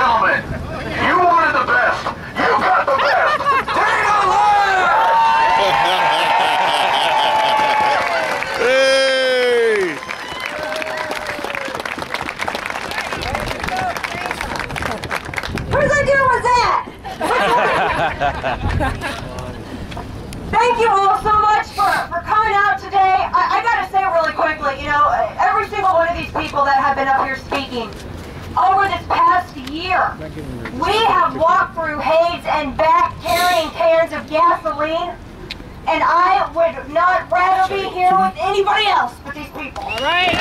gentlemen, you wanted the best. You got the best. Take a look! Hey! Whose idea was that? Thank you all so much for coming out today. I gotta say really quickly, you know, every single one of these people that have been up here speaking, over this past year, we have walked through Hades and back carrying cans of gasoline, and I would not rather be here with anybody else but these people. All right.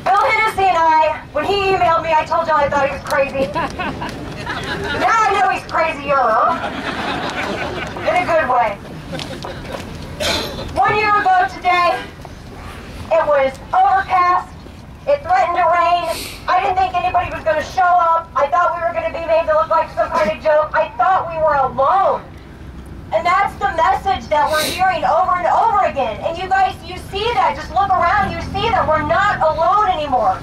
Bill Hennessy and I, when he emailed me, I told y'all I thought he was crazy. Now I know he's crazier. In a good way. 1 year ago today, it was overcast. It threatened to rain. I didn't think anybody was going to show up. I thought we were going to be made to look like some kind of joke. I thought we were alone. And that's the message that we're hearing over and over again. And you guys, you see that. Just look around. You see that we're not alone anymore.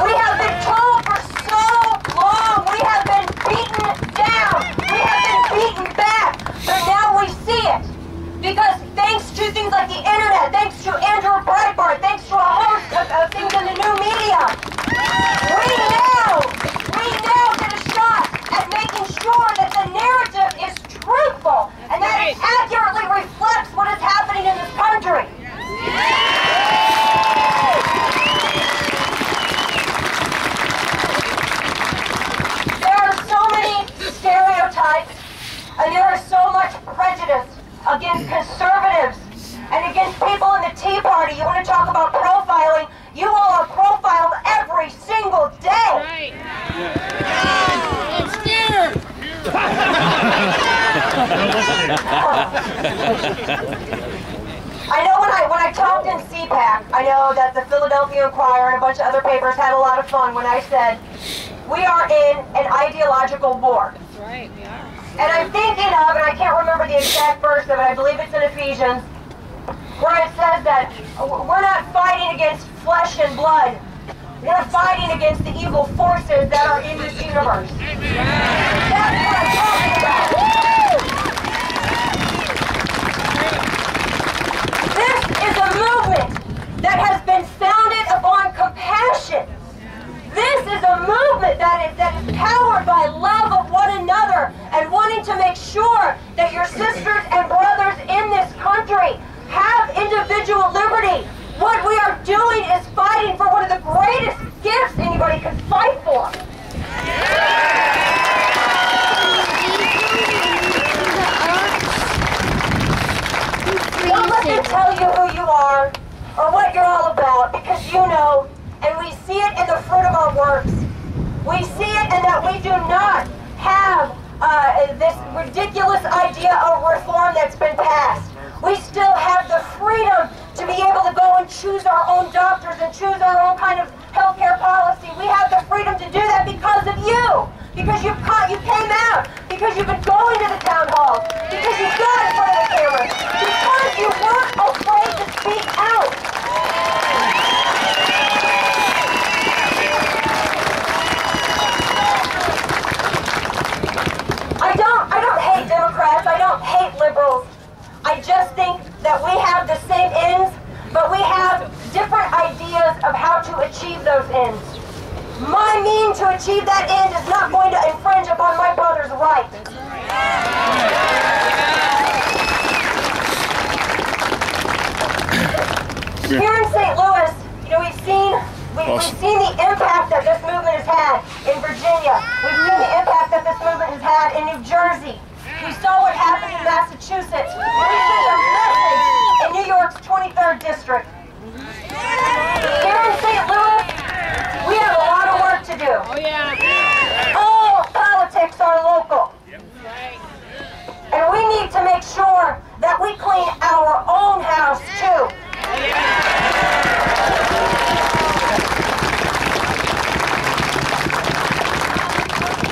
We have been told for so long. We have been beaten down. We have been beaten back. But now we see it. Because thanks to things like the internet, thanks to Andrew Breitbart, thanks to a host of things in the new media, we now get a shot at making sure that the narrative is truthful and that it accurately reflects what is happening in this country. There are so many stereotypes and there is so much prejudice against conservatives and against people in the Tea Party. You want to talk about profiling? You all are profiled every single day. Right. I'm scared. I know when I talked in CPAC, I know that the Philadelphia Inquirer and a bunch of other papers had a lot of fun when I said, we are in an ideological war. That's right, we are. And I'm thinking of, and I can't remember the exact verse of it, I believe it's in Ephesians, where it says that we're not fighting against flesh and blood. We're fighting against the evil forces that are in this universe. That's what I'm talking about. This is a movement that has been founded upon compassion. This is a movement that is powered by love of one another and wanting to make sure that your sisters and brothers in this country have individual liberty. What we are doing is fighting for one of the greatest gifts anybody could fight for. Don't let them tell you who you are or what you're all about, because you know, and we see it in the fruit of our works. We see it in that we do not have this ridiculous idea of reform that's been passed. We still have the freedom to be able to go and choose our own doctors and choose our own kind of healthcare policy. We have the freedom to do that because of you. Because you came out. Because you've been going to the town halls. Because you got in front of the cameras. Because you weren't afraid to speak out. I don't hate Democrats. I don't hate liberals. I just think that we have the same ends, but we have different ideas of how to achieve those ends. My mean to achieve that end is not going to infringe upon my brother's rights. Here in St. Louis, you know, we've seen the impact that this movement has had in Virginia. We've seen the impact that this movement has had in New Jersey. We saw what happened in Massachusetts. We sent a message in New York's 23rd district. Here in St. Louis, we have a lot of work to do. Oh, yeah. All politics are local. And we need to make sure that we clean our own house, too.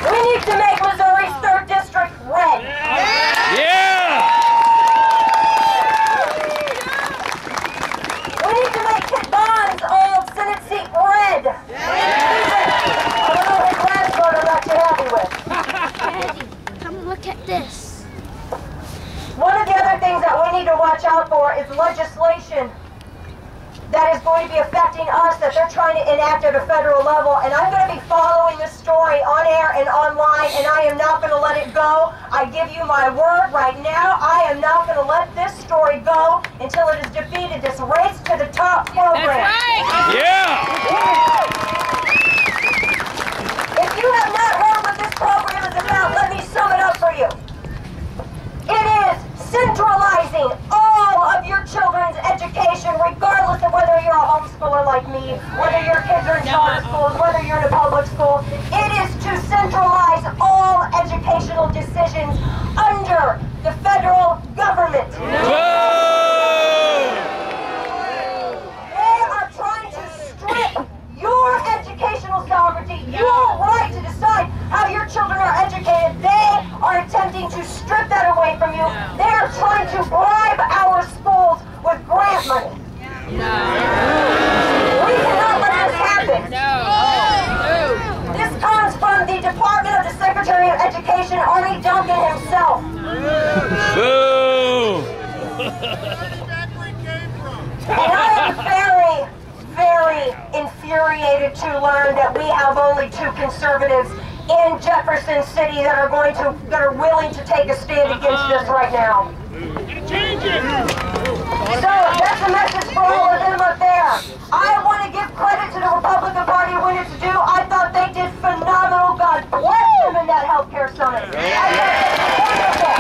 We need to make Missouri's 3rd district red. Yeah! We need to this. One of the other things that we need to watch out for is legislation that is going to be affecting us that they're trying to enact at a federal level. And I'm going to be following this story on air and online, and I am not going to let it go. I give you my word right now, I am not going to let this story go until it is defeated, this Race to the Top program. That's right. Yeah! If you have not heard what this program is about, let me sum it up for you. It is centralizing all of your children's education, regardless of whether you're a homeschooler like me, whether your kids are in charter schools, whether you're in a public school. It is to centralize all educational decisions under the federal government. They are trying to strip your educational sovereignty, your right to decide how your children are educated. They are attempting to strip that away from you. They are trying to bribe our schools with grant money. We cannot let this happen. This comes from the Department of the Secretary of Education, Arnie Duncan himself. Boo! And I am very, very infuriated to learn that we have only 2 conservatives in Jefferson City that are willing to take a stand against this right now. So that's a message for all of them up there. I want to give credit to the Republican Party when it's due. I thought they did phenomenal. God bless them in that healthcare summit. I thought it was wonderful.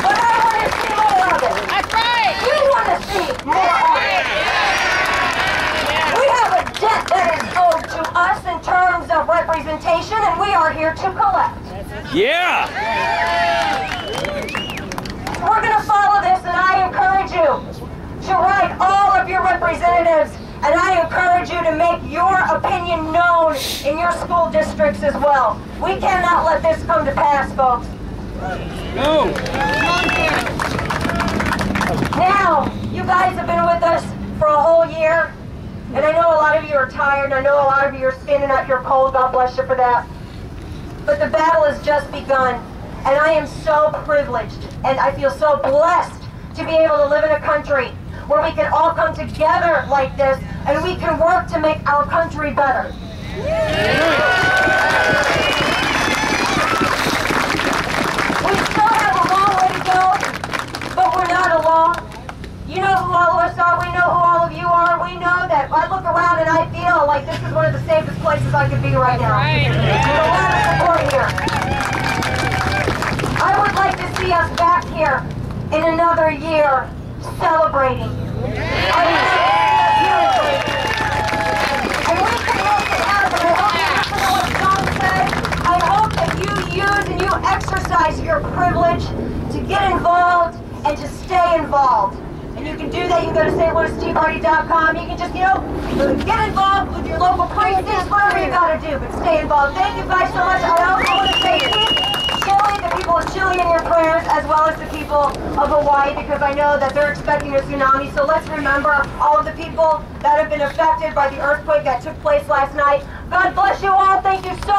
But I want to see more of it. That's right. You want to see more of it. We have a debt that is owed to us in terms of representation, and we are here to collect. Yeah! We're going to follow this, and I encourage you to write all of your representatives, and I encourage you to make your opinion known in your school districts as well. We cannot let this come to pass, folks. No! Now, you guys have been with us for a whole year, and I know a lot of you are tired, and I know a lot of you are standing up here cold. God bless you for that. But the battle has just begun, and I am so privileged, and I feel so blessed to be able to live in a country where we can all come together like this, and we can work to make our country better. We still have a long way to go, but we're not alone. You know who all of us are, we know who all of you are, we know that I look around and I feel like this is one of the safest places I could be right now. Right. There's a lot of support here. I would like to see us back here in another year celebrating. I would like to see us here. And we can make it happen. I hope you listen to what John said. I hope that you use and you exercise your privilege to get involved and to stay involved. And you can do that. You can go to StLouisT.com. You can just, get involved with your local precincts, whatever you got to do, but stay involved. Thank you guys so much. I also want to say keep Chile, the people of Chile in your prayers, as well as the people of Hawaii, because I know that they're expecting a tsunami. So let's remember all of the people that have been affected by the earthquake that took place last night. God bless you all. Thank you so